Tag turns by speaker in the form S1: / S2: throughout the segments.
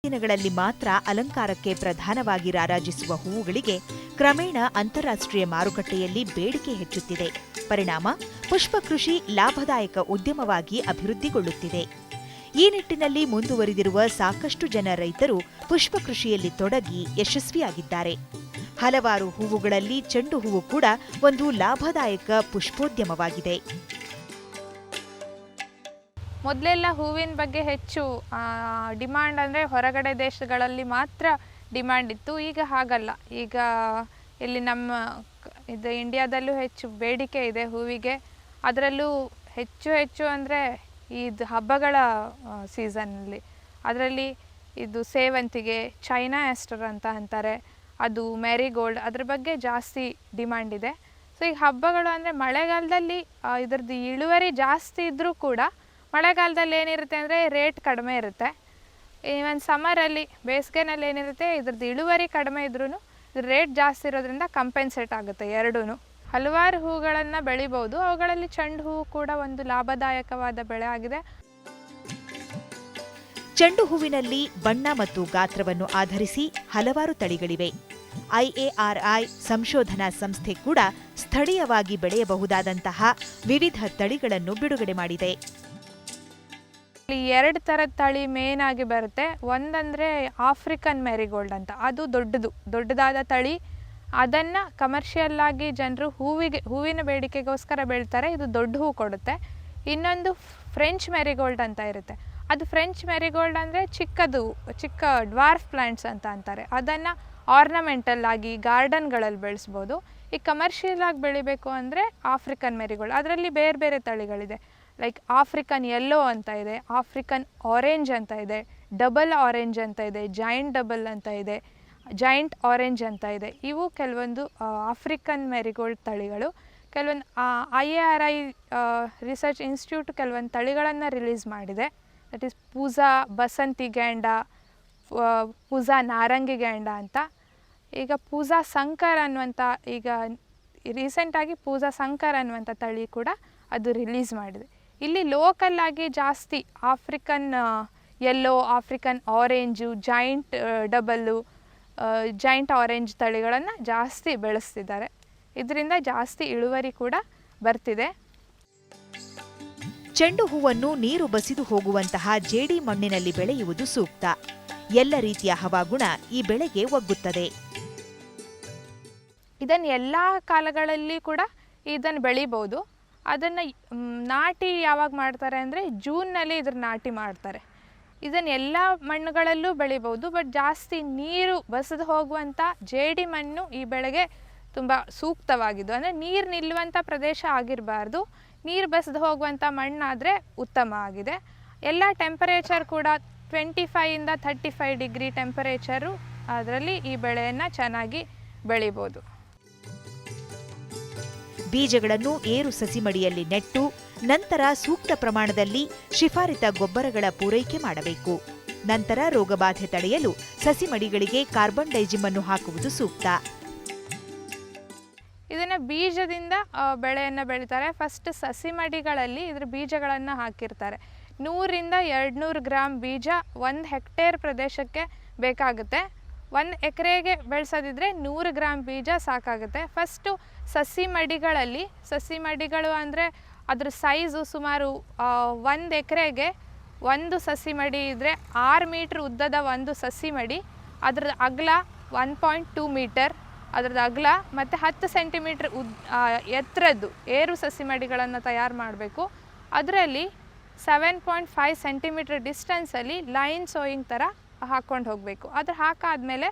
S1: ದಿನಗಳಲ್ಲಿ ಮಾತ್ರ ಅಲಂಕಾರಕ್ಕೆ ಪ್ರಧಾನವಾಗಿ ರಾರಾಜಿಸುವ ಹೂವುಗಳಿಗೆ ಕ್ರಮೇಣ ಅಂತಾರಾಷ್ಟ್ರೀಯ ಮಾರುಕಟ್ಟೆಯಲ್ಲಿ ಬೇಡಿಕೆ ಹೆಚ್ಚುತ್ತಿದೆ. ಪರಿಣಾಮ ಪುಷ್ಪ ಕೃಷಿ ಲಾಭದಾಯಕ ಉದ್ಯಮವಾಗಿ ಅಭಿವೃದ್ಧಿಗೊಳ್ಳುತ್ತಿದೆ. ಈ ನಿಟ್ಟಿನಲ್ಲಿ ಮುಂದುವರಿದಿರುವ ಸಾಕಷ್ಟು ಜನ ರೈತರು ಪುಷ್ಪ ಕೃಷಿಯಲ್ಲಿ ತೊಡಗಿ ಯಶಸ್ವಿಯಾಗಿದ್ದಾರೆ. ಹಲವಾರು ಹೂವುಗಳಲ್ಲಿ ಚೆಂಡು ಹೂವು ಕೂಡ ಒಂದು ಲಾಭದಾಯಕ ಪುಷ್ಪೋದ್ಯಮವಾಗಿದೆ.
S2: ಮೊದಲೆಲ್ಲ ಹೂವಿನ ಬಗ್ಗೆ ಹೆಚ್ಚು ಡಿಮಾಂಡ್ ಅಂದರೆ ಹೊರಗಡೆ ದೇಶಗಳಲ್ಲಿ ಮಾತ್ರ ಡಿಮಾಂಡ್ ಇತ್ತು. ಈಗ ಹಾಗಲ್ಲ. ಈಗ ಇಲ್ಲಿ ನಮ್ಮ ಇಂಡಿಯಾದಲ್ಲೂ ಹೆಚ್ಚು ಬೇಡಿಕೆ ಇದೆ ಹೂವಿಗೆ. ಅದರಲ್ಲೂ ಹೆಚ್ಚು ಅಂದರೆ ಇದು ಹಬ್ಬಗಳ ಸೀಸನ್ನಲ್ಲಿ ಅದರಲ್ಲಿ ಇದು ಸೇವಂತಿಗೆ, ಚೈನಾ ಆಸ್ಟರ್ ಅಂತ ಅಂತಾರೆ, ಅದು ಮ್ಯಾರಿಗೋಲ್ಡ್, ಅದ್ರ ಬಗ್ಗೆ ಜಾಸ್ತಿ ಡಿಮಾಂಡ್ ಇದೆ. ಸೊ ಈಗ ಹಬ್ಬಗಳು ಅಂದರೆ ಮಳೆಗಾಲದಲ್ಲಿ ಇದ್ರದ್ದು ಇಳುವರಿ ಜಾಸ್ತಿ ಇದ್ದರೂ ಕೂಡ ಮಳೆಗಾಲದಲ್ಲಿ ಏನಿರುತ್ತೆ ಅಂದರೆ ರೇಟ್ ಕಡಿಮೆ ಇರುತ್ತೆ. ಈವನ್ ಸಮ್ಮರಲ್ಲಿ ಬೇಸಿಗೆನಲ್ಲಿ ಏನಿರುತ್ತೆ ಇದ್ರದ್ದು ಇಳುವರಿ ಕಡಿಮೆ ಇದ್ರೂ ರೇಟ್ ಜಾಸ್ತಿ ಇರೋದ್ರಿಂದ ಕಂಪೆನ್ಸೇಟ್ ಆಗುತ್ತೆ ಎರಡೂ. ಹಲವಾರು ಹೂಗಳನ್ನು ಬೆಳಿಬೋದು. ಅವುಗಳಲ್ಲಿ ಚೆಂಡು ಹೂವು ಕೂಡ ಒಂದು ಲಾಭದಾಯಕವಾದ ಬೆಳೆ ಆಗಿದೆ.
S1: ಚೆಂಡು ಹೂವಿನಲ್ಲಿ ಬಣ್ಣ ಮತ್ತು ಗಾತ್ರವನ್ನು ಆಧರಿಸಿ ಹಲವಾರು ತಳಿಗಳಿವೆ. IARI ಸಂಶೋಧನಾ ಸಂಸ್ಥೆ ಕೂಡ ಸ್ಥಳೀಯವಾಗಿ ಬೆಳೆಯಬಹುದಾದಂತಹ ವಿವಿಧ ತಳಿಗಳನ್ನು ಬಿಡುಗಡೆ ಮಾಡಿದೆ.
S2: ಇಲ್ಲಿ 2 ಥರದ ತಳಿ ಮೇನ್ ಆಗಿ ಬರುತ್ತೆ. ಒಂದಂದರೆ ಆಫ್ರಿಕನ್ ಮ್ಯಾರಿಗೋಲ್ಡ್ ಅಂತ, ಅದು ದೊಡ್ಡದಾದ ತಳಿ. ಅದನ್ನು ಕಮರ್ಷಿಯಲ್ ಆಗಿ ಜನರು ಹೂವಿನ ಬೇಡಿಕೆಗೋಸ್ಕರ ಬೆಳ್ತಾರೆ. ಇದು ದೊಡ್ಡ ಹೂ ಕೊಡುತ್ತೆ. ಇನ್ನೊಂದು ಫ್ರೆಂಚ್ ಮ್ಯಾರಿಗೋಲ್ಡ್ ಅಂತ ಇರುತ್ತೆ. ಅದು ಫ್ರೆಂಚ್ ಮ್ಯಾರಿಗೋಲ್ಡ್ ಅಂದರೆ ಚಿಕ್ಕ ಡ್ವಾರ್ಫ್ ಪ್ಲಾಂಟ್ಸ್ ಅಂತ ಅಂತಾರೆ. ಅದನ್ನು ಆರ್ನಮೆಂಟಲ್ ಆಗಿ ಗಾರ್ಡನ್ಗಳಲ್ಲಿ ಬೆಳೆಸ್ಬೋದು. ಈ ಕಮರ್ಷಿಯಲ್ ಆಗಿ ಬೆಳಿಬೇಕು ಅಂದರೆ ಆಫ್ರಿಕನ್ ಮ್ಯಾರಿಗೋಲ್ಡ್. ಅದರಲ್ಲಿ ಬೇರೆ ಬೇರೆ ತಳಿಗಳಿದೆ. ಲೈಕ್ ಆಫ್ರಿಕನ್ ಯೆಲ್ಲೋ ಅಂತ ಇದೆ, ಆಫ್ರಿಕನ್ ಆರೆಂಜ್ ಅಂತ ಇದೆ, ಡಬಲ್ ಆರೆಂಜ್ ಅಂತ ಇದೆ, ಜಾಯಿಂಟ್ ಡಬಲ್ ಅಂತ ಇದೆ, ಜಾಯಿಂಟ್ ಆರೆಂಜ್ ಅಂತ ಇದೆ. ಇವು ಕೆಲವೊಂದು ಆಫ್ರಿಕನ್ ಮ್ಯಾರಿಗೋಲ್ಡ್ ತಳಿಗಳು. ಕೆಲವೊಂದು IARI ರಿಸರ್ಚ್ ಇನ್ಸ್ಟಿಟ್ಯೂಟ್ ಕೆಲವೊಂದು ತಳಿಗಳನ್ನು ರಿಲೀಸ್ ಮಾಡಿದೆ. ದಟ್ ಈಸ್ ಪೂಜಾ ಬಸಂತಿ ಗ್ಯಾಂಡ, ಪೂಜಾ ನಾರಂಗಿ ಗ್ಯಾಂಡ ಅಂತ. ಈಗ ಪೂಜಾ ಸಂಕರ್ ಅನ್ನುವಂಥ ಈಗ ರೀಸೆಂಟಾಗಿ ಪೂಜಾ ಸಂಕರ್ ಅನ್ನುವಂಥ ತಳಿ ಕೂಡ ಅದು ರಿಲೀಸ್ ಮಾಡಿದೆ. ಇಲ್ಲಿ ಲೋಕಲ್ ಆಗಿ ಜಾಸ್ತಿ African yellow, African orange, joint double, joint orange ತಳಿಗಳನ್ನು ಜಾಸ್ತಿ ಬೆಳೆಸ್ತಿದ್ದಾರೆ. ಇದರಿಂದ ಜಾಸ್ತಿ ಇಳುವರಿ ಕೂಡ ಬರ್ತಿದೆ.
S1: ಚೆಂಡು ಹೂವನ್ನು ನೀರು ಬಸಿದು ಹೋಗುವಂತಹ ಜೇಡಿ ಮಣ್ಣಿನಲ್ಲಿ ಬೆಳೆಯುವುದು ಸೂಕ್ತ. ಎಲ್ಲ ರೀತಿಯ ಹವಾಗುಣ ಈ ಬೆಳೆಗೆ ಒಗ್ಗುತ್ತದೆ.
S2: ಇದನ್ನು ಎಲ್ಲ ಕಾಲಗಳಲ್ಲಿ ಕೂಡ ಇದನ್ನು ಬೆಳಿಬೋದು. ಅದನ್ನು ನಾಟಿ ಯಾವಾಗ ಮಾಡ್ತಾರೆ ಅಂದರೆ ಜೂನ್ನಲ್ಲಿ ಇದ್ರ ನಾಟಿ ಮಾಡ್ತಾರೆ. ಇದನ್ನು ಎಲ್ಲ ಮಣ್ಣುಗಳಲ್ಲೂ ಬೆಳಿಬೋದು. ಬಟ್ ಜಾಸ್ತಿ ನೀರು ಬಸಿದು ಹೋಗುವಂಥ ಜೇಡಿ ಮಣ್ಣು ಈ ಬೆಳೆಗೆ ತುಂಬ ಸೂಕ್ತವಾಗಿದ್ದು. ಅಂದರೆ ನೀರು ನಿಲ್ಲುವಂಥ ಪ್ರದೇಶ ಆಗಿರಬಾರ್ದು, ನೀರು ಬಸಿದು ಹೋಗುವಂಥ ಮಣ್ಣಾದರೆ ಉತ್ತಮ ಆಗಿದೆ. ಎಲ್ಲ ಟೆಂಪರೇಚರ್ ಕೂಡ 25 to 35 ಡಿಗ್ರಿ ಟೆಂಪರೇಚರು ಅದರಲ್ಲಿ ಈ ಬೆಳೆಯನ್ನು ಚೆನ್ನಾಗಿ ಬೆಳಿಬೋದು.
S1: ಬೀಜಗಳನ್ನು ಏರು ಸಸಿಮಡಿಯಲ್ಲಿ ನೆಟ್ಟು ನಂತರ ಸೂಕ್ತ ಪ್ರಮಾಣದಲ್ಲಿ ಶಿಫಾರಿತ ಗೊಬ್ಬರಗಳ ಪೂರೈಕೆ ಮಾಡಬೇಕು. ನಂತರ ರೋಗಬಾಧೆ ತಡೆಯಲು ಸಸಿಮಡಿಗಳಿಗೆ ಕಾರ್ಬನ್ ಡೈಜಿಮ್ ಅನ್ನು ಹಾಕುವುದು ಸೂಕ್ತ.
S2: ಇದನ್ನು ಬೀಜದಿಂದ ಬೆಳೆಯನ್ನು ಬೆಳೀತಾರೆ. ಫಸ್ಟ್ ಸಸಿಮಡಿಗಳಲ್ಲಿ ಇದ್ರ ಬೀಜಗಳನ್ನು ಹಾಕಿರ್ತಾರೆ. 100 to 200 ಗ್ರಾಮ್ ಬೀಜ 1 ಹೆಕ್ಟೇರ್ ಪ್ರದೇಶಕ್ಕೆ ಬೇಕಾಗುತ್ತೆ. 1 ಎಕರೆಗೆ ಬೆಳೆಸೋದಿದ್ರೆ 100 ಗ್ರಾಮ್ ಬೀಜ ಸಾಕಾಗುತ್ತೆ. ಫಸ್ಟು ಸಸಿಮಡಿಗಳು ಅಂದರೆ ಅದ್ರ ಸೈಜು ಸುಮಾರು 1 ಎಕರೆಗೆ 1 ಸಸಿಮಡಿ ಇದ್ದರೆ 6 ಮೀಟ್ರ್ ಉದ್ದದ ಒಂದು ಸಸಿಮಡಿ, ಅದ್ರದ್ದು ಅಗಲ 1.2 ಮೀಟರ್ ಅದ್ರದ್ದು ಅಗಲ ಮತ್ತು 10 ಸೆಂಟಿಮೀಟ್ರ್ ಎತ್ತರದ್ದು ಏರು ಸಸಿಮಡಿಗಳನ್ನು ತಯಾರು ಮಾಡಬೇಕು. ಅದರಲ್ಲಿ 7.5 ಸೆಂಟಿಮೀಟ್ರ್ ಡಿಸ್ಟೆನ್ಸಲ್ಲಿ ಲೈನ್ ಸೋಯಿಂಗ್ ಥರ ಹಾಕ್ಕೊಂಡು ಹೋಗಬೇಕು. ಅದು ಹಾಕಾದ್ಮೇಲೆ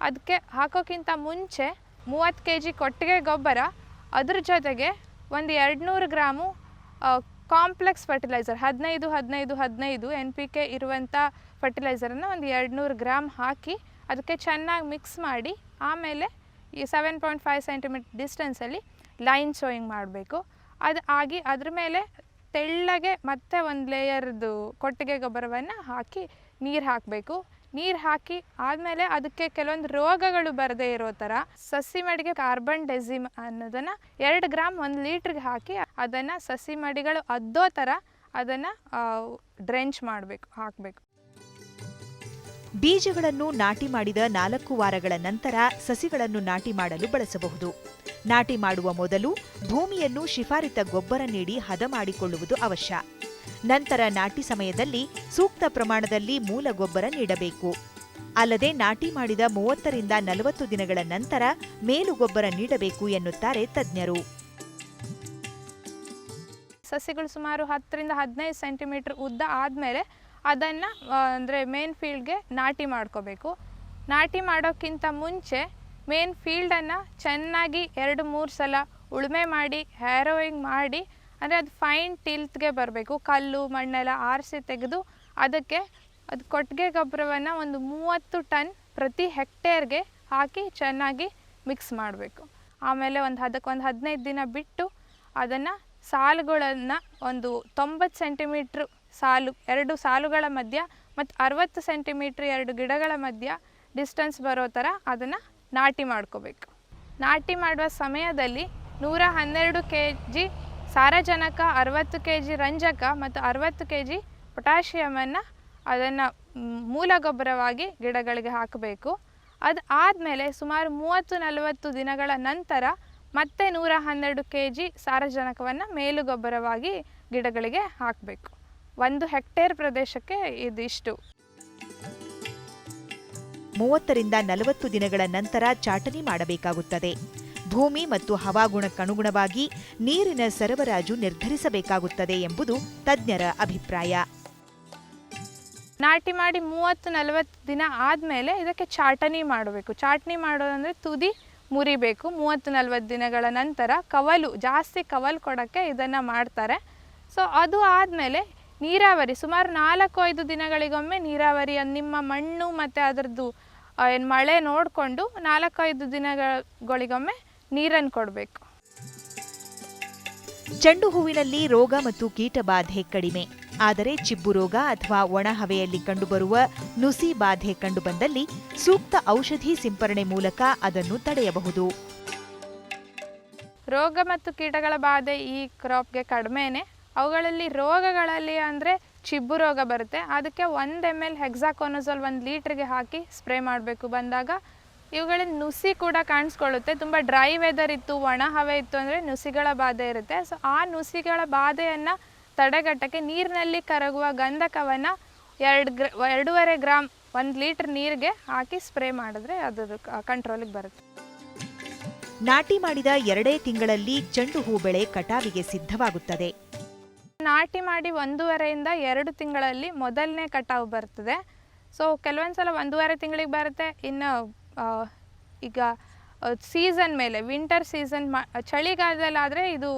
S2: ಅದಕ್ಕೆ ಹಾಕೋಕ್ಕಿಂತ ಮುಂಚೆ 30 kg ಕೊಟ್ಟಿಗೆ ಗೊಬ್ಬರ, ಅದ್ರ ಜೊತೆಗೆ ಒಂದು 200 ಗ್ರಾಮು ಕಾಂಪ್ಲೆಕ್ಸ್ ಫರ್ಟಿಲೈಸರ್ 15-15-15 NPK ಇರುವಂಥ ಫರ್ಟಿಲೈಸರನ್ನು ಒಂದು 200 ಗ್ರಾಮ್ ಹಾಕಿ ಅದಕ್ಕೆ ಚೆನ್ನಾಗಿ ಮಿಕ್ಸ್ ಮಾಡಿ ಆಮೇಲೆ ಈ 7.5 ಸೆಂಟಿಮೀಟ್ರ್ ಡಿಸ್ಟೆನ್ಸಲ್ಲಿ ಲೈನ್ ಸೋಯಿಂಗ್ ಮಾಡಬೇಕು. ಅದು ಆಗಿ ಅದ್ರ ಮೇಲೆ ತೆಳ್ಳಗೆ ಮತ್ತೆ ಒಂದು ಲೇಯರ್ದು ಕೊಟ್ಟಿಗೆ ಗೊಬ್ಬರವನ್ನು ಹಾಕಿ ನೀರು ಹಾಕಬೇಕು. ನೀರು ಹಾಕಿ ಆದಮೇಲೆ ಅದಕ್ಕೆ ಕೆಲವೊಂದು ರೋಗಗಳು ಬರದೇ ಇರೋ ಥರ ಸಸಿಮಡಿಗೆ ಕಾರ್ಬನ್ ಡೈಜಿಮ್ ಅನ್ನೋದನ್ನು 2 ಗ್ರಾಮ್ 1 ಲೀಟ್ರಿಗೆ ಹಾಕಿ ಅದನ್ನು ಸಸಿಮಡಿಗಳು ಅದ್ದೋ ಥರ ಅದನ್ನು ಡ್ರೆಂಚ್ ಮಾಡಬೇಕು, ಹಾಕಬೇಕು.
S1: ಬೀಜಗಳನ್ನು ನಾಟಿ ಮಾಡಿದ 4 ವಾರಗಳ ನಂತರ ಸಸಿಗಳನ್ನು ನಾಟಿ ಮಾಡಲು ಬಳಸಬಹುದು. ನಾಟಿ ಮಾಡುವ ಮೊದಲು ಭೂಮಿಯನ್ನು ಶಿಫಾರಿತ ಗೊಬ್ಬರ ನೀಡಿ ಹದ ಮಾಡಿಕೊಳ್ಳುವುದು ಅವಶ್ಯ. ನಂತರ ನಾಟಿ ಸಮಯದಲ್ಲಿ ಸೂಕ್ತ ಪ್ರಮಾಣದಲ್ಲಿ ಮೂಲ ಗೊಬ್ಬರ ನೀಡಬೇಕು. ಅಲ್ಲದೆ ನಾಟಿ ಮಾಡಿದ 30 ರಿಂದ 40 ದಿನಗಳ ನಂತರ ಮೇಲು ಗೊಬ್ಬರ ನೀಡಬೇಕು ಎನ್ನುತ್ತಾರೆ ತಜ್ಞರು.
S2: ಸಸಿಗಳು ಸುಮಾರು 10 ರಿಂದ 15 ಸೆಂಟಿಮೀಟರ್ ಉದ್ದ ಆದಮೇಲೆ ಅದನ್ನು ಅಂದರೆ ಮೇನ್ ಫೀಲ್ಡ್ಗೆ ನಾಟಿ ಮಾಡ್ಕೋಬೇಕು. ನಾಟಿ ಮಾಡೋಕ್ಕಿಂತ ಮುಂಚೆ ಮೇನ್ ಫೀಲ್ಡನ್ನು ಚೆನ್ನಾಗಿ 2-3 ಸಲ ಉಳುಮೆ ಮಾಡಿ ಹ್ಯಾರೋಯಿಂಗ್ ಮಾಡಿ, ಅಂದರೆ ಅದು ಫೈನ್ ಟಿಲ್ತ್ಗೆ ಬರಬೇಕು. ಕಲ್ಲು ಮಣ್ಣೆಲ್ಲ ಆರಿಸಿ ತೆಗೆದು ಅದಕ್ಕೆ ಕೊಟ್ಟಿಗೆ ಗೊಬ್ಬರವನ್ನು ಒಂದು 30 ಟನ್ ಪ್ರತಿ ಹೆಕ್ಟೇರ್ಗೆ ಹಾಕಿ ಚೆನ್ನಾಗಿ ಮಿಕ್ಸ್ ಮಾಡಬೇಕು. ಆಮೇಲೆ ಅದಕ್ಕೆ 15 ದಿನ ಬಿಟ್ಟು ಅದನ್ನು ಸಾಲುಗಳನ್ನು ಒಂದು 90 ಸೆಂಟಿಮೀಟ್ರ್ ಸಾಲು, 2 ಸಾಲುಗಳ ಮಧ್ಯ ಮತ್ತು 60 ಸೆಂಟಿಮೀಟ್ರ್ 2 ಗಿಡಗಳ ಮಧ್ಯ ಡಿಸ್ಟೆನ್ಸ್ ಬರೋ ಥರ ಅದನ್ನು ನಾಟಿ ಮಾಡ್ಕೋಬೇಕು. ನಾಟಿ ಮಾಡುವ ಸಮಯದಲ್ಲಿ 112 kg ಸಾರಜನಕ, 60 kg ರಂಜಕ ಮತ್ತು 60 kg ಪೊಟ್ಯಾಷಿಯಮನ್ನು ಅದನ್ನು ಮೂಲ ಗೊಬ್ಬರವಾಗಿ ಗಿಡಗಳಿಗೆ ಹಾಕಬೇಕು. ಅದು ಆದಮೇಲೆ ಸುಮಾರು 30-40 ದಿನಗಳ ನಂತರ ಮತ್ತೆ 112 kg ಸಾರಜನಕವನ್ನು ಮೇಲು ಗೊಬ್ಬರವಾಗಿ ಗಿಡಗಳಿಗೆ ಹಾಕಬೇಕು. 1 ಹೆಕ್ಟೇರ್ ಪ್ರದೇಶಕ್ಕೆ ಇದಿಷ್ಟು.
S1: 30 ರಿಂದ 40 ದಿನಗಳ ನಂತರ ಚಾಟನಿ ಮಾಡಬೇಕಾಗುತ್ತದೆ. ಭೂಮಿ ಮತ್ತು ಹವಾಗುಣಕ್ಕನುಗುಣವಾಗಿ ನೀರಿನ ಸರಬರಾಜು ನಿರ್ಧರಿಸಬೇಕಾಗುತ್ತದೆ ಎಂಬುದು ತಜ್ಞರ ಅಭಿಪ್ರಾಯ.
S2: ನಾಟಿ ಮಾಡಿ 30-40 ದಿನ ಆದಮೇಲೆ ಇದಕ್ಕೆ ಚಾಟನಿ ಮಾಡಬೇಕು. ಚಾಟನಿ ಮಾಡೋದಂದರೆ ತುದಿ ಮುರಿಬೇಕು. 30-40 ದಿನಗಳ ನಂತರ ಜಾಸ್ತಿ ಕವಲು ಕೊಡೋಕ್ಕೆ ಇದನ್ನು ಮಾಡ್ತಾರೆ. ಸೊ ಅದು ಆದಮೇಲೆ ನೀರಾವರಿ ಸುಮಾರು 4-5 ದಿನಗಳಿಗೊಮ್ಮೆ ನೀರಾವರಿ ನಿಮ್ಮ ಮಣ್ಣು ಮತ್ತು ಅದರದ್ದು ಮಳೆ ನೋಡಿಕೊಂಡು 4-5 ದಿನಗಳಿಗೊಮ್ಮೆ ನೀರನ್ನು ಕೊಡಬೇಕು.
S1: ಚೆಂಡು ಹೂವಿನಲ್ಲಿ ರೋಗ ಮತ್ತು ಕೀಟ ಬಾಧೆ ಕಡಿಮೆ. ಆದರೆ ಚಿಬ್ಬು ರೋಗ ಅಥವಾ ಒಣ ಹವೆಯಲ್ಲಿ ಕಂಡುಬರುವ ನುಸಿ ಬಾಧೆ ಕಂಡುಬಂದಲ್ಲಿ ಸೂಕ್ತ ಔಷಧಿ ಸಿಂಪರಣೆ ಮೂಲಕ ಅದನ್ನು ತಡೆಯಬಹುದು.
S2: ರೋಗ ಮತ್ತು ಕೀಟಗಳ ಬಾಧೆ ಈ ಕ್ರಾಪ್ಗೆ ಕಡಿಮೆನೆ. ಅವುಗಳಲ್ಲಿ ರೋಗಗಳಲ್ಲಿ ಅಂದರೆ ಚಿಬ್ಬು ರೋಗ ಬರುತ್ತೆ. ಅದಕ್ಕೆ 1 ml ಹೆಕ್ಸಾಕೋನಜೋಲ್ 1 ಲೀಟ್ರಿಗೆ ಹಾಕಿ ಸ್ಪ್ರೇ ಮಾಡಬೇಕು. ಬಂದಾಗ ಇವುಗಳಲ್ಲಿ ನುಸಿ ಕೂಡ ಕಾಣಿಸ್ಕೊಳ್ಳುತ್ತೆ. ತುಂಬ ಡ್ರೈ ವೆದರ್ ಇತ್ತು, ಒಣ ಹವೆ ಇತ್ತು ಅಂದರೆ ನುಸಿಗಳ ಬಾಧೆ ಇರುತ್ತೆ. ಸೊ ಆ ನುಸಿಗಳ ಬಾಧೆಯನ್ನು ತಡೆಗಟ್ಟಕ್ಕೆ ನೀರಿನಲ್ಲಿ ಕರಗುವ ಗಂಧಕವನ್ನು 2.5 ಗ್ರಾಮ್ 1 ಲೀಟ್ರ್ ನೀರಿಗೆ ಹಾಕಿ ಸ್ಪ್ರೇ ಮಾಡಿದ್ರೆ ಅದು ಕಂಟ್ರೋಲಿಗೆ ಬರುತ್ತೆ.
S1: ನಾಟಿ ಮಾಡಿದ 2 ತಿಂಗಳಲ್ಲಿ ಚೆಂಡು ಹೂ ಬೆಳೆ ಕಟಾವಿಗೆ ಸಿದ್ಧವಾಗುತ್ತದೆ.
S2: ನಾಟಿ ಮಾಡಿ 1.5 ರಿಂದ 2 ತಿಂಗಳಲ್ಲಿ ಮೊದಲನೇ ಕಟಾವು ಬರ್ತದೆ. ಸೊ ಕೆಲವೊಂದು ಸಲ 1.5 ತಿಂಗಳಿಗೆ ಬರುತ್ತೆ. ಇನ್ನು ಈಗ ಸೀಸನ್ ಮೇಲೆ ವಿಂಟರ್ ಸೀಸನ್ ಚಳಿಗಾಲದಲ್ಲಾದರೆ ಇದು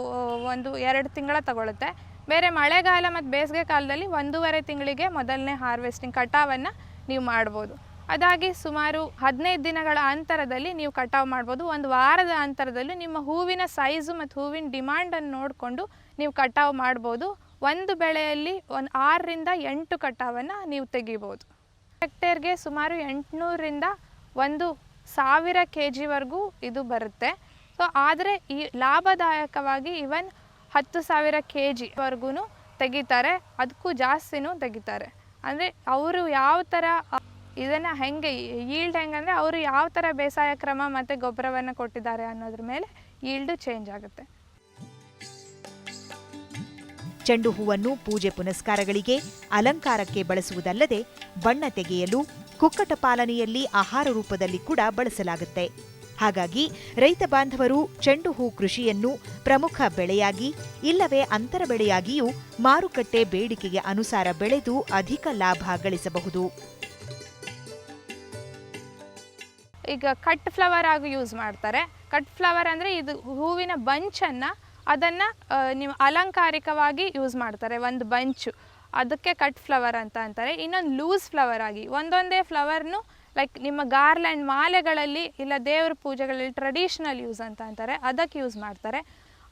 S2: 1-2 ತಿಂಗಳ ತಗೊಳುತ್ತೆ. ಬೇರೆ ಮಳೆಗಾಲ ಮತ್ತು ಬೇಸಿಗೆ ಕಾಲದಲ್ಲಿ 1.5 ತಿಂಗಳಿಗೆ ಮೊದಲನೇ ಹಾರ್ವೆಸ್ಟಿಂಗ್ ಕಟಾವನ್ನು ನೀವು ಮಾಡ್ಬೋದು. ಅದಾಗಿ ಸುಮಾರು 15 ದಿನಗಳ ಅಂತರದಲ್ಲಿ ನೀವು ಕಟಾವು ಮಾಡ್ಬೋದು. 1 ವಾರದ ಅಂತರದಲ್ಲಿ ನಿಮ್ಮ ಹೂವಿನ ಸೈಜು ಮತ್ತು ಹೂವಿನ ಡಿಮಾಂಡನ್ನು ನೋಡಿಕೊಂಡು ನೀವು ಕಟಾವು ಮಾಡ್ಬೋದು. ಒಂದು ಬೆಳೆಯಲ್ಲಿ 6 ರಿಂದ 8 ಕಟಾವನ್ನು ನೀವು ತೆಗಿಬೋದು. ಹೆಕ್ಟೇರ್ಗೆ ಸುಮಾರು 800 ರಿಂದ 1,000 kgವರೆಗೂ ಇದು ಬರುತ್ತೆ. ಸೊ ಆದರೆ ಈ ಲಾಭದಾಯಕವಾಗಿ ಇವನ್ 10,000 kgವರೆಗೂ ತೆಗಿತಾರೆ. ಅದಕ್ಕೂ ಜಾಸ್ತಿನೂ ತೆಗಿತಾರೆ. ಅಂದರೆ ಅವರು ಯಾವ ಥರ ಇದನ್ನು ಹೆಂಗೆ ಈಲ್ಡ್ ಹೆಂಗಂದರೆ ಅವರು ಯಾವ ಥರ ಬೇಸಾಯ ಕ್ರಮ ಮತ್ತು ಗೊಬ್ಬರವನ್ನು ಕೊಟ್ಟಿದ್ದಾರೆ ಅನ್ನೋದ್ರ ಮೇಲೆ ಈಲ್ಡು ಚೇಂಜ್ ಆಗುತ್ತೆ.
S1: ಚೆಂಡು ಹೂವನ್ನು ಪೂಜೆ ಪುನಸ್ಕಾರಗಳಿಗೆ, ಅಲಂಕಾರಕ್ಕೆ ಬಳಸುವುದಲ್ಲದೆ ಬಣ್ಣ ತೆಗೆಯಲು, ಕುಕ್ಕಟ ಪಾಲನೆಯಲ್ಲಿ ಆಹಾರ ರೂಪದಲ್ಲಿ ಕೂಡ ಬಳಸಲಾಗುತ್ತೆ. ಹಾಗಾಗಿ ರೈತ ಬಾಂಧವರು ಚೆಂಡು ಹೂ ಕೃಷಿಯನ್ನು ಪ್ರಮುಖ ಬೆಳೆಯಾಗಿ ಇಲ್ಲವೇ ಅಂತರ ಬೆಳೆಯಾಗಿಯೂ ಮಾರುಕಟ್ಟೆ ಬೇಡಿಕೆಗೆ ಅನುಸಾರ ಬೆಳೆದು ಅಧಿಕ ಲಾಭ ಗಳಿಸಬಹುದು.
S2: ಈಗ ಕಟ್ ಫ್ಲವರ್ ಆಗಿ ಯೂಸ್ ಮಾಡ್ತಾರೆ. ಕಟ್ ಫ್ಲವರ್ ಅಂದರೆ ಇದು ಹೂವಿನ ಬಂಚನ್ನು ಅದನ್ನು ನೀವು ಅಲಂಕಾರಿಕವಾಗಿ ಯೂಸ್ ಮಾಡ್ತಾರೆ. ಒಂದು ಬಂಚು ಅದಕ್ಕೆ ಕಟ್ ಫ್ಲವರ್ ಅಂತ ಅಂತಾರೆ. ಇನ್ನೊಂದು ಲೂಸ್ ಫ್ಲವರ್ ಆಗಿ ಒಂದೊಂದೇ ಫ್ಲವರ್ನು ಲೈಕ್ ನಿಮ್ಮ ಗಾರ್ಲ್ಯಾಂಡ್ ಮಾಲೆಗಳಲ್ಲಿ ಇಲ್ಲ ದೇವ್ರ ಪೂಜೆಗಳಲ್ಲಿ ಟ್ರೆಡಿಷ್ನಲ್ ಯೂಸ್ ಅಂತ ಅಂತಾರೆ, ಅದಕ್ಕೆ ಯೂಸ್ ಮಾಡ್ತಾರೆ.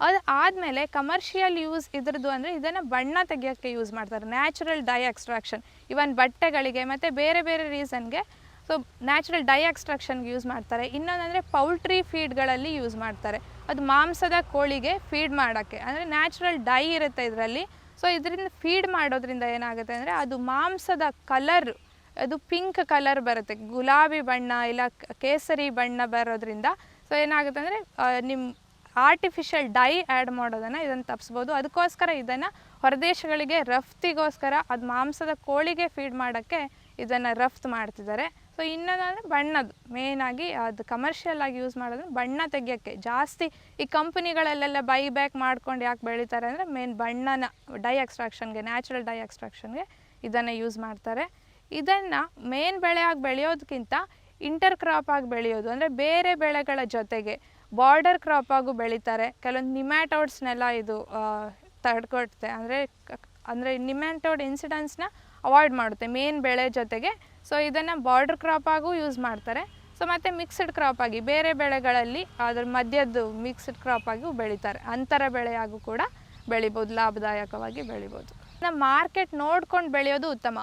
S2: ಅದು ಆದಮೇಲೆ ಕಮರ್ಷಿಯಲ್ ಯೂಸ್ ಇದ್ರದ್ದು ಅಂದರೆ ಇದನ್ನು ಬಣ್ಣ ತೆಗೆಯೋಕ್ಕೆ ಯೂಸ್ ಮಾಡ್ತಾರೆ. ನ್ಯಾಚುರಲ್ ಡೈ ಎಕ್ಸ್ಟ್ರಾಕ್ಷನ್ ಇವನ್ ಬಟ್ಟೆಗಳಿಗೆ ಮತ್ತು ಬೇರೆ ಬೇರೆ ರೀಸನ್ಗೆ ಸೊ ನ್ಯಾಚುರಲ್ ಡೈ ಎಕ್ಸ್ಟ್ರಾಕ್ಷನ್ಗೆ ಯೂಸ್ ಮಾಡ್ತಾರೆ. ಇನ್ನೊಂದಂದರೆ ಪೌಲ್ಟ್ರಿ ಫೀಡ್ಗಳಲ್ಲಿ ಯೂಸ್ ಮಾಡ್ತಾರೆ. ಅದು ಮಾಂಸದ ಕೋಳಿಗೆ ಫೀಡ್ ಮಾಡೋಕ್ಕೆ, ಅಂದರೆ ನ್ಯಾಚುರಲ್ ಡೈ ಇರುತ್ತೆ ಇದರಲ್ಲಿ. ಸೊ ಇದರಿಂದ ಫೀಡ್ ಮಾಡೋದ್ರಿಂದ ಏನಾಗುತ್ತೆ ಅಂದರೆ ಅದು ಮಾಂಸದ ಕಲರ್ ಅದು ಪಿಂಕ್ ಕಲರ್ ಬರುತ್ತೆ, ಗುಲಾಬಿ ಬಣ್ಣ ಇಲ್ಲ ಕೇಸರಿ ಬಣ್ಣ ಬರೋದ್ರಿಂದ ಸೊ ಏನಾಗುತ್ತೆ ಅಂದರೆ ನಿಮ್ಮ ಆರ್ಟಿಫಿಷಿಯಲ್ ಡೈ ಆ್ಯಡ್ ಮಾಡೋದನ್ನು ಇದನ್ನು ತಪ್ಪಿಸ್ಬೋದು. ಅದಕ್ಕೋಸ್ಕರ ಇದನ್ನು ಹೊರದೇಶಗಳಿಗೆ ರಫ್ತಿಗೋಸ್ಕರ ಅದು ಮಾಂಸದ ಕೋಳಿಗೆ ಫೀಡ್ ಮಾಡೋಕ್ಕೆ ಇದನ್ನು ರಫ್ತು ಮಾಡ್ತಿದ್ದಾರೆ. ಸೊ ಇನ್ನೊಂದು ಅಂದರೆ ಬಣ್ಣದ್ದು ಮೇಯ್ನಾಗಿ ಅದು ಕಮರ್ಷಿಯಲ್ ಆಗಿ ಯೂಸ್ ಮಾಡೋದು ಬಣ್ಣ ತೆಗಿಯೋಕ್ಕೆ ಜಾಸ್ತಿ. ಈ ಕಂಪನಿಗಳಲ್ಲೆಲ್ಲ ಬೈ ಬ್ಯಾಕ್ ಮಾಡ್ಕೊಂಡು ಯಾಕೆ ಬೆಳೀತಾರೆ ಅಂದರೆ ಮೇನ್ ಬಣ್ಣನ ಡೈ ಎಕ್ಸ್ಟ್ರಾಕ್ಷನ್ಗೆ, ನ್ಯಾಚುರಲ್ ಡೈ ಎಕ್ಸ್ಟ್ರಾಕ್ಷನ್ಗೆ ಇದನ್ನು ಯೂಸ್ ಮಾಡ್ತಾರೆ. ಇದನ್ನು ಮೇನ್ ಬೆಳೆಯಾಗಿ ಬೆಳೆಯೋದಕ್ಕಿಂತ ಇಂಟರ್ ಕ್ರಾಪ್ ಆಗಿ ಬೆಳೆಯೋದು ಅಂದರೆ ಬೇರೆ ಬೆಳೆಗಳ ಜೊತೆಗೆ ಬಾರ್ಡರ್ ಕ್ರಾಪ್ ಆಗು ಬೆಳೀತಾರೆ. ಕೆಲವೊಂದು ನಿಮ್ಯಾಟೋಡ್ಸ್ನೆಲ್ಲ ಇದು ತಡ್ಕೊಡುತ್ತೆ, ಅಂದರೆ ನಿಮ್ಯಾಟೋಡ್ ಇನ್ಸಿಡೆನ್ಸ್ನ ಅವಾಯ್ಡ್ ಮಾಡುತ್ತೆ ಮೇನ್ ಬೆಳೆ ಜೊತೆಗೆ. ಸೊ ಇದನ್ನು ಬಾರ್ಡರ್ ಕ್ರಾಪ್ ಆಗು ಯೂಸ್ ಮಾಡ್ತಾರೆ. ಸೊ ಮತ್ತು ಮಿಕ್ಸ್ಡ್ ಕ್ರಾಪ್ ಆಗಿ ಬೇರೆ ಬೆಳೆಗಳಲ್ಲಿ ಅದ್ರ ಮಧ್ಯದ್ದು ಮಿಕ್ಸ್ಡ್ ಕ್ರಾಪ್ ಆಗಿ ಬೆಳೀತಾರೆ. ಅಂತರ ಬೆಳೆಯಾಗೂ ಕೂಡ ಬೆಳಿಬೋದು, ಲಾಭದಾಯಕವಾಗಿ ಬೆಳಿಬೋದು. ನಮ್ಮ ಮಾರ್ಕೆಟ್ ನೋಡ್ಕೊಂಡು ಬೆಳೆಯೋದು ಉತ್ತಮ.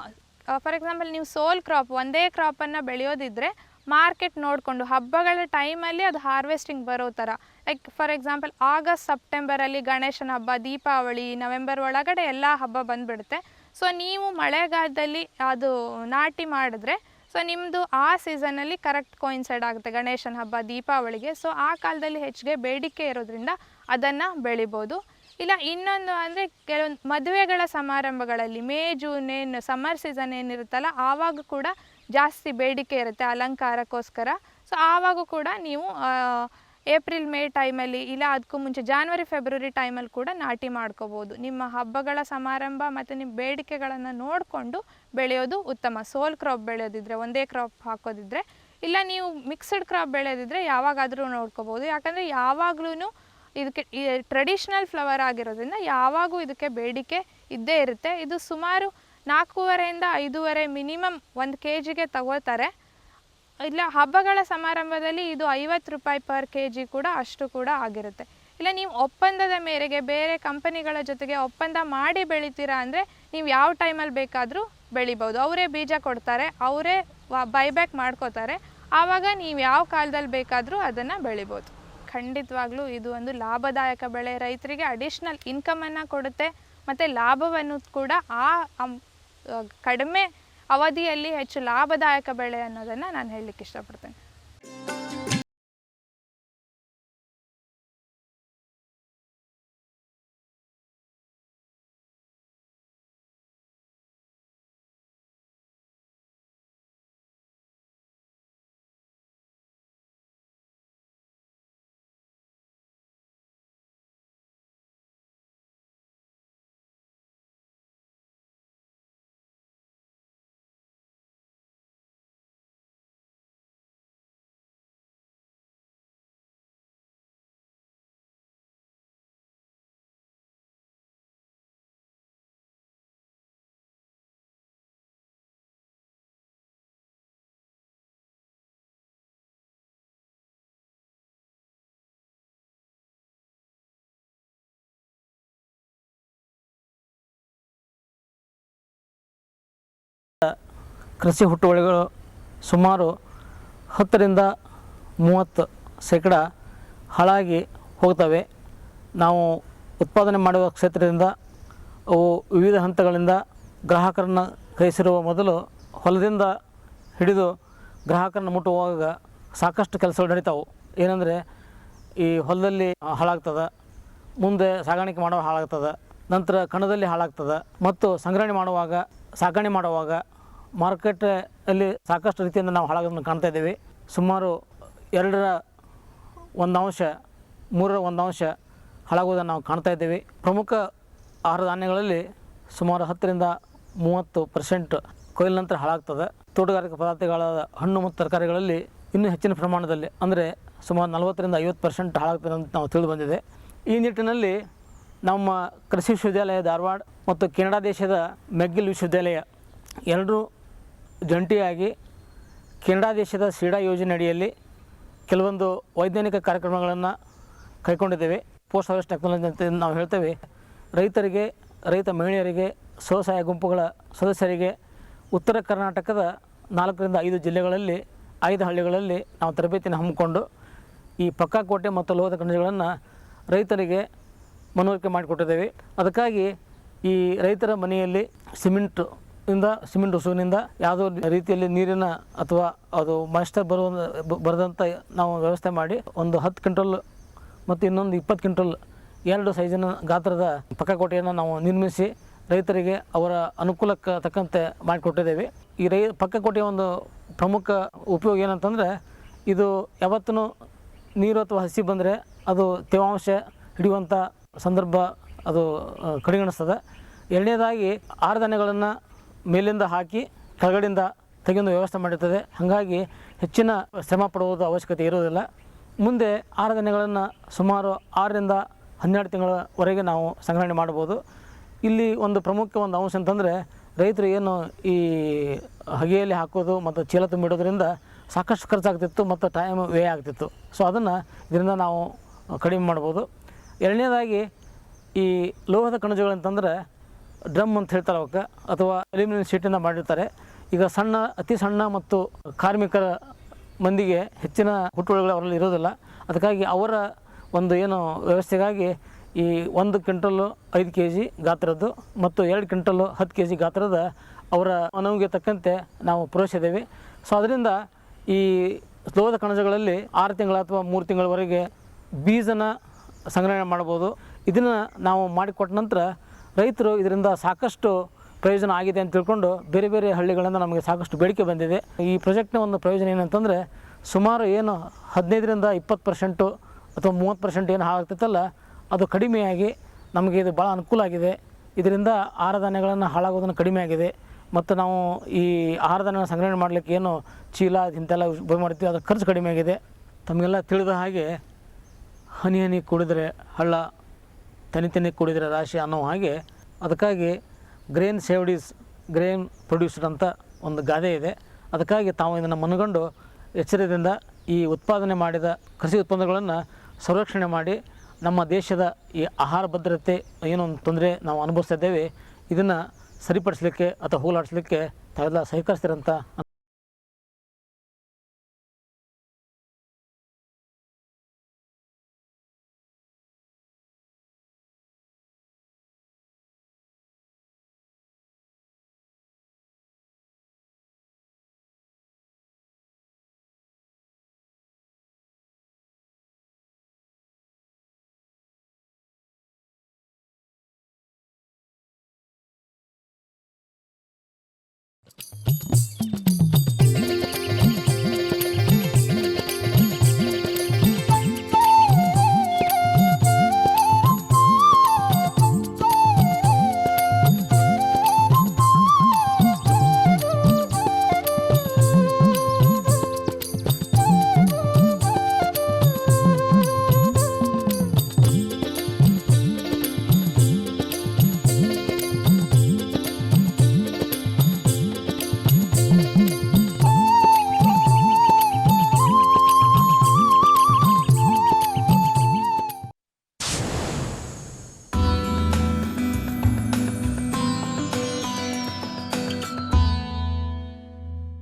S2: ಫಾರ್ ಎಕ್ಸಾಂಪಲ್ ನೀವು ಸೋಲ್ ಕ್ರಾಪ್ ಒಂದೇ ಕ್ರಾಪನ್ನು ಬೆಳೆಯೋದಿದ್ದರೆ ಮಾರ್ಕೆಟ್ ನೋಡಿಕೊಂಡು ಹಬ್ಬಗಳ ಟೈಮಲ್ಲಿ ಅದು ಹಾರ್ವೆಸ್ಟಿಂಗ್ ಬರೋ ಥರ, ಲೈಕ್ ಫಾರ್ ಎಕ್ಸಾಂಪಲ್ ಆಗಸ್ಟ್ ಸೆಪ್ಟೆಂಬರಲ್ಲಿ ಗಣೇಶನ ಹಬ್ಬ, ದೀಪಾವಳಿ, ನವೆಂಬರ್ ಒಳಗಡೆ ಎಲ್ಲ ಹಬ್ಬ ಬಂದುಬಿಡುತ್ತೆ. ಸೊ ನೀವು ಮಳೆಗಾಲದಲ್ಲಿ ಅದು ನಾಟಿ ಮಾಡಿದ್ರೆ ಸೊ ನಿಮ್ಮದು ಆ ಸೀಸನಲ್ಲಿ ಕರೆಕ್ಟ್ ಕೋಯಿನ್ಸೈಡ್ ಆಗುತ್ತೆ ಗಣೇಶನ ಹಬ್ಬ, ದೀಪಾವಳಿಗೆ. ಸೊ ಆ ಕಾಲದಲ್ಲಿ ಹೆಚ್ಚಿಗೆ ಬೇಡಿಕೆ ಇರೋದ್ರಿಂದ ಅದನ್ನು ಬೆಳಿಬೋದು. ಇಲ್ಲ ಇನ್ನೊಂದು ಅಂದರೆ ಕೆಲವೊಂದು ಮದುವೆಗಳ ಸಮಾರಂಭಗಳಲ್ಲಿ ಮೇ ಜೂನ್ ಏನು ಸಮ್ಮರ್ ಸೀಸನ್ ಏನಿರುತ್ತಲ್ಲ ಆವಾಗ ಕೂಡ ಜಾಸ್ತಿ ಬೇಡಿಕೆ ಇರುತ್ತೆ ಅಲಂಕಾರಕ್ಕೋಸ್ಕರ. ಸೊ ಆವಾಗ ಕೂಡ ನೀವು ಏಪ್ರಿಲ್ ಮೇ ಟೈಮಲ್ಲಿ ಇಲ್ಲ ಅದಕ್ಕೂ ಮುಂಚೆ ಜಾನ್ವರಿ ಫೆಬ್ರವರಿ ಟೈಮಲ್ಲಿ ಕೂಡ ನಾಟಿ ಮಾಡ್ಕೋಬೋದು. ನಿಮ್ಮ ಹಬ್ಬಗಳ ಸಮಾರಂಭ ಮತ್ತು ನಿಮ್ಮ ಬೇಡಿಕೆಗಳನ್ನು ನೋಡಿಕೊಂಡು ಬೆಳೆಯೋದು ಉತ್ತಮ. ಸೋಲ್ ಕ್ರಾಪ್ ಬೆಳೆಯೋದಿದ್ರೆ, ಒಂದೇ ಕ್ರಾಪ್ ಹಾಕೋದಿದ್ರೆ, ಇಲ್ಲ ನೀವು ಮಿಕ್ಸ್ಡ್ ಕ್ರಾಪ್ ಬೆಳೆಯೋದಿದ್ರೆ ಯಾವಾಗಾದರೂ ನೋಡ್ಕೋಬೋದು. ಯಾಕಂದರೆ ಯಾವಾಗಲೂ ಇದಕ್ಕೆ ಟ್ರೆಡಿಷ್ನಲ್ ಫ್ಲವರ್ ಆಗಿರೋದ್ರಿಂದ ಯಾವಾಗೂ ಇದಕ್ಕೆ ಬೇಡಿಕೆ ಇದ್ದೇ ಇರುತ್ತೆ. ಇದು ಸುಮಾರು 4.5 to 5 ಮಿನಿಮಮ್ 1 kgಗೆ ತಗೋತಾರೆ. ಇಲ್ಲ ಹಬ್ಬಗಳ ಸಮಾರಂಭದಲ್ಲಿ ಇದು 50 ರೂಪಾಯಿ ಪರ್ kg ಕೂಡ ಅಷ್ಟು ಕೂಡ ಆಗಿರುತ್ತೆ. ಇಲ್ಲ ನೀವು ಒಪ್ಪಂದದ ಮೇರೆಗೆ ಬೇರೆ ಕಂಪನಿಗಳ ಜೊತೆಗೆ ಒಪ್ಪಂದ ಮಾಡಿ ಬೆಳಿತೀರಾ ಅಂದರೆ ನೀವು ಯಾವ ಟೈಮಲ್ಲಿ ಬೇಕಾದರೂ ಬೆಳಿಬೋದು. ಅವರೇ ಬೀಜ ಕೊಡ್ತಾರೆ, ಅವರೇ ಬೈಬ್ಯಾಕ್ ಮಾಡ್ಕೋತಾರೆ. ಆವಾಗ ನೀವು ಯಾವ ಕಾಲದಲ್ಲಿ ಬೇಕಾದರೂ ಅದನ್ನು ಬೆಳಿಬೋದು. ಖಂಡಿತವಾಗ್ಲೂ ಇದು ಒಂದು ಲಾಭದಾಯಕ ಬೆಳೆ, ರೈತರಿಗೆ ಅಡಿಷ್ನಲ್ ಇನ್ಕಮನ್ನು ಕೊಡುತ್ತೆ ಮತ್ತು ಲಾಭವನ್ನು ಕೂಡ ಕಡಿಮೆ ಅವಧಿಯಲ್ಲಿ ಹೆಚ್ಚು ಲಾಭದಾಯಕ ಬೆಳೆ ಅನ್ನೋದನ್ನು ನಾನು ಹೇಳಲಿಕ್ಕೆ ಇಷ್ಟಪಡ್ತೇನೆ.
S3: ಕೃಷಿ ಹುಟ್ಟುವಳಿಗಳು ಸುಮಾರು 10-30% ಹಾಳಾಗಿ ಹೋಗ್ತವೆ. ನಾವು ಉತ್ಪಾದನೆ ಮಾಡುವ ಕ್ಷೇತ್ರದಿಂದ ಅವು ವಿವಿಧ ಹಂತಗಳಿಂದ ಗ್ರಾಹಕರನ್ನು ಗ್ರಹಿಸಿರುವ ಮೊದಲು ಹೊಲದಿಂದ ಹಿಡಿದು ಗ್ರಾಹಕರನ್ನು ಮುಟ್ಟುವಾಗ ಸಾಕಷ್ಟು ಕೆಲಸಗಳು ನಡೀತಾವೆ. ಏನಂದರೆ ಈ ಹೊಲದಲ್ಲಿ ಹಾಳಾಗ್ತದೆ, ಮುಂದೆ ಸಾಗಾಣಿಕೆ ಮಾಡುವಾಗ ಹಾಳಾಗ್ತದೆ, ನಂತರ ಕಣದಲ್ಲಿ ಹಾಳಾಗ್ತದೆ, ಮತ್ತು ಸಂಗ್ರಹಣೆ ಮಾಡುವಾಗ, ಸಾಗಣೆ ಮಾಡುವಾಗ ಮಾರ್ಕೆಟಲ್ಲಿ ಸಾಕಷ್ಟು ರೀತಿಯಿಂದ ನಾವು ಹಾಳಾಗೋದನ್ನು ಕಾಣ್ತಾ ಇದ್ದೀವಿ. ಸುಮಾರು 2/1, 3/1 ಹಾಳಾಗುವುದನ್ನು ನಾವು ಕಾಣ್ತಾ ಇದ್ದೀವಿ. ಪ್ರಮುಖ ಆಹಾರ ಧಾನ್ಯಗಳಲ್ಲಿ ಸುಮಾರು 10-30% ಕೊಯ್ಲು ನಂತರ ಹಾಳಾಗ್ತದೆ. ತೋಟಗಾರಿಕೆ ಪದಾರ್ಥಗಳಾದ ಹಣ್ಣು ಮತ್ತು ತರಕಾರಿಗಳಲ್ಲಿ ಇನ್ನೂ ಹೆಚ್ಚಿನ ಪ್ರಮಾಣದಲ್ಲಿ ಅಂದರೆ ಸುಮಾರು 40-50% ಹಾಳಾಗ್ತದೆ ಅಂತ ನಾವು ತಿಳಿದು ಬಂದಿದೆ. ಈ ನಿಟ್ಟಿನಲ್ಲಿ ನಮ್ಮ ಕೃಷಿ ವಿಶ್ವವಿದ್ಯಾಲಯ ಧಾರವಾಡ ಮತ್ತು ಕೆನಡಾ ದೇಶದ ಮೆಕ್ಗಿಲ್ ವಿಶ್ವವಿದ್ಯಾಲಯ ಎರಡೂ ಜಂಟಿಯಾಗಿ ಕೆನಡಾ ದೇಶದ ಸೀಡಾ ಯೋಜನೆ ಅಡಿಯಲ್ಲಿ ಕೆಲವೊಂದು ವೈಜ್ಞಾನಿಕ ಕಾರ್ಯಕ್ರಮಗಳನ್ನು ಕೈಗೊಂಡಿದ್ದೇವೆ. ಪೋಸ್ಟ್ ಹಾರ್ವೆಸ್ಟ್ ಟೆಕ್ನಾಲಜಿ ಅಂತ ನಾವು ಹೇಳ್ತೇವೆ. ರೈತರಿಗೆ, ರೈತ ಮಹಿಳೆಯರಿಗೆ, ಸ್ವಸಹಾಯ ಗುಂಪುಗಳ ಸದಸ್ಯರಿಗೆ ಉತ್ತರ ಕರ್ನಾಟಕದ 4-5 ಜಿಲ್ಲೆಗಳಲ್ಲಿ 5 ಹಳ್ಳಿಗಳಲ್ಲಿ ನಾವು ತರಬೇತಿಯನ್ನು ಹಮ್ಮಿಕೊಂಡು ಈ ಪಕ್ಕಾಕೋಟೆ ಮತ್ತು ಲೋಹದ ಖನಿಜಗಳನ್ನು ರೈತರಿಗೆ ಮನವರಿಕೆ ಮಾಡಿಕೊಟ್ಟಿದ್ದೇವೆ. ಅದಕ್ಕಾಗಿ ಈ ರೈತರ ಮನೆಯಲ್ಲಿ ಸಿಮೆಂಟ್ ಇಂದ ಸಿಮೆಂಟ್ ಉಸುವಿನಿಂದ ಯಾವುದೋ ರೀತಿಯಲ್ಲಿ ನೀರಿನ ಅಥವಾ ಅದು ಮಾಯಿಶ್ಚರ್ ಬರದಂಥ ನಾವು ವ್ಯವಸ್ಥೆ ಮಾಡಿ ಒಂದು 10 ಕ್ವಿಂಟಲ್ ಮತ್ತು ಇನ್ನೊಂದು 20 ಕ್ವಿಂಟಲ್ 2 ಸೈಜಿನ ಗಾತ್ರದ ಪಕ್ಕಕೋಟೆಯನ್ನು ನಾವು ನಿರ್ಮಿಸಿ ರೈತರಿಗೆ ಅವರ ಅನುಕೂಲಕ್ಕೆ ತಕ್ಕಂತೆ ಮಾಡಿಕೊಟ್ಟಿದ್ದೇವೆ. ಈ ಪಕ್ಕಕೋಟೆಯ ಒಂದು ಪ್ರಮುಖ ಉಪಯೋಗ ಏನಂತಂದರೆ, ಇದು ಯಾವತ್ತೂ ನೀರು ಅಥವಾ ಹಸಿ ಬಂದರೆ ಅದು ತೇವಾಂಶ ಹಿಡಿಯುವಂಥ ಸಂದರ್ಭ ಅದು ಕಡೆಗಣಿಸ್ತದೆ. ಎರಡನೇದಾಗಿ ಆಹಾರ ಧಾನ್ಯಗಳನ್ನು ಮೇಲಿಂದ ಹಾಕಿ ಕೆಳಗಡೆಯಿಂದ ತೆಗೆದು ವ್ಯವಸ್ಥೆ ಮಾಡಿರ್ತದೆ. ಹಾಗಾಗಿ ಹೆಚ್ಚಿನ ಶ್ರಮ ಪಡುವುದು ಅವಶ್ಯಕತೆ ಇರುವುದಿಲ್ಲ. ಮುಂದೆ ಆಹಾರ ಧಾನ್ಯಗಳನ್ನು ಸುಮಾರು 6 ರಿಂದ 12 ತಿಂಗಳವರೆಗೆ ನಾವು ಸಂಗ್ರಹಣೆ ಮಾಡ್ಬೋದು. ಇಲ್ಲಿ ಒಂದು ಪ್ರಮುಖ ಒಂದು ಅಂಶ ಅಂತಂದರೆ, ರೈತರು ಏನು ಈ ಹಗೆಯಲ್ಲಿ ಹಾಕೋದು ಮತ್ತು ಚೀಲ ತುಂಬಿಡೋದ್ರಿಂದ ಸಾಕಷ್ಟು ಖರ್ಚಾಗ್ತಿತ್ತು ಮತ್ತು ಟೈಮ್ ವ್ಯಯ ಆಗ್ತಿತ್ತು. ಸೊ ಅದನ್ನು ಇದರಿಂದ ನಾವು ಕಡಿಮೆ ಮಾಡ್ಬೋದು. ಎರಡನೇದಾಗಿ ಈ ಲೋಹದ ಕಣಜಗಳಂತಂದರೆ ಡ್ರಮ್ ಅಂತ ಹೇಳ್ತಾರೆ ಅವಕ್ಕೆ, ಅಥವಾ ಅಲ್ಯೂಮಿನಿಯಂ ಶೀಟಿಂದ ಮಾಡಿರ್ತಾರೆ. ಈಗ ಅತಿ ಸಣ್ಣ ಮತ್ತು ಕಾರ್ಮಿಕರ ಮಂದಿಗೆ ಹೆಚ್ಚಿನ ಹುಟ್ಟುವಳಿಗಳು ಅವರಲ್ಲಿ ಇರೋದಿಲ್ಲ. ಅದಕ್ಕಾಗಿ ಅವರ ಒಂದು ಏನು ವ್ಯವಸ್ಥೆಗಾಗಿ ಈ 1 ಕ್ವಿಂಟಲ್ಲು 5 kg ಗಾತ್ರದ್ದು ಮತ್ತು 2 ಕ್ವಿಂಟಲ್ಲು 10 kg ಗಾತ್ರದ ಅವರ ಮನವಿಗೆ ತಕ್ಕಂತೆ ನಾವು ಪೂರೈಸಿದ್ದೇವೆ. ಸೊ ಅದರಿಂದ ಈ ಲೋಹದ ಕಣಜಗಳಲ್ಲಿ 6 ತಿಂಗಳ ಅಥವಾ 3 ತಿಂಗಳವರೆಗೆ ಬೀಜನ ಸಂಗ್ರಹಣೆ ಮಾಡ್ಬೋದು. ಇದನ್ನು ನಾವು ಮಾಡಿಕೊಟ್ಟ ನಂತರ ರೈತರು ಇದರಿಂದ ಸಾಕಷ್ಟು ಪ್ರಯೋಜನ ಆಗಿದೆ ಅಂತ ತಿಳ್ಕೊಂಡು ಬೇರೆ ಬೇರೆ ಹಳ್ಳಿಗಳಿಂದ ನಮಗೆ ಸಾಕಷ್ಟು ಬೇಡಿಕೆ ಬಂದಿದೆ. ಈ ಪ್ರಾಜೆಕ್ಟ್ನ ಒಂದು ಪ್ರಯೋಜನ ಏನಂತಂದರೆ, ಸುಮಾರು ಏನು 15 ರಿಂದ 20% ಅಥವಾ 30% ಏನು ಹಾಳಾಗ್ತೈತಲ್ಲ, ಅದು ಕಡಿಮೆಯಾಗಿ ನಮಗೆ ಇದು ಭಾಳ ಅನುಕೂಲ ಆಗಿದೆ. ಇದರಿಂದ ಆಹಾರ ಧಾನ್ಯಗಳನ್ನು ಹಾಳಾಗೋದನ್ನು ಕಡಿಮೆ ಆಗಿದೆ. ಮತ್ತು ನಾವು ಈ ಆಹಾರ ಧಾನ್ಯಗಳ ಸಂಗ್ರಹಣೆ ಮಾಡಲಿಕ್ಕೆ ಏನು ಚೀಲ ಇಂತೆಲ್ಲ ಉಪಯೋಗ ಮಾಡ್ತೀವಿ, ಅದರ ಖರ್ಚು ಕಡಿಮೆ ಆಗಿದೆ. ತಮಗೆಲ್ಲ ತಿಳಿದ ಹಾಗೆ ಹನಿ ಹನಿ ಕೂಡಿದರೆ ಹಳ್ಳ, ತನಿ ತನಿ ಕೂಡಿದರೆ ರಾಶಿ ಅನ್ನೋ ಹಾಗೆ, ಅದಕ್ಕಾಗಿ grain saved is grain produced ಅಂತ ಒಂದು ಗಾದೆ ಇದೆ. ಅದಕ್ಕಾಗಿ ತಾವು ಇದನ್ನು ಮನಗಂಡು ಎಚ್ಚರದಿಂದ ಈ ಉತ್ಪಾದನೆ ಮಾಡಿದ ಕೃಷಿ ಉತ್ಪನ್ನಗಳನ್ನು ಸಂರಕ್ಷಣೆ ಮಾಡಿ ನಮ್ಮ ದೇಶದ ಈ ಆಹಾರ ಭದ್ರತೆ ಏನೊಂದು ತೊಂದರೆ ನಾವು ಅನುಭವಿಸ್ತಾ ಇದ್ದೇವೆ, ಇದನ್ನು ಸರಿಪಡಿಸಲಿಕ್ಕೆ ಅಥವಾ ಹೋಗಲಾಡಿಸಲಿಕ್ಕೆ ತಾವೆಲ್ಲ ಸಹಕರಿಸ್ತೀರಂತ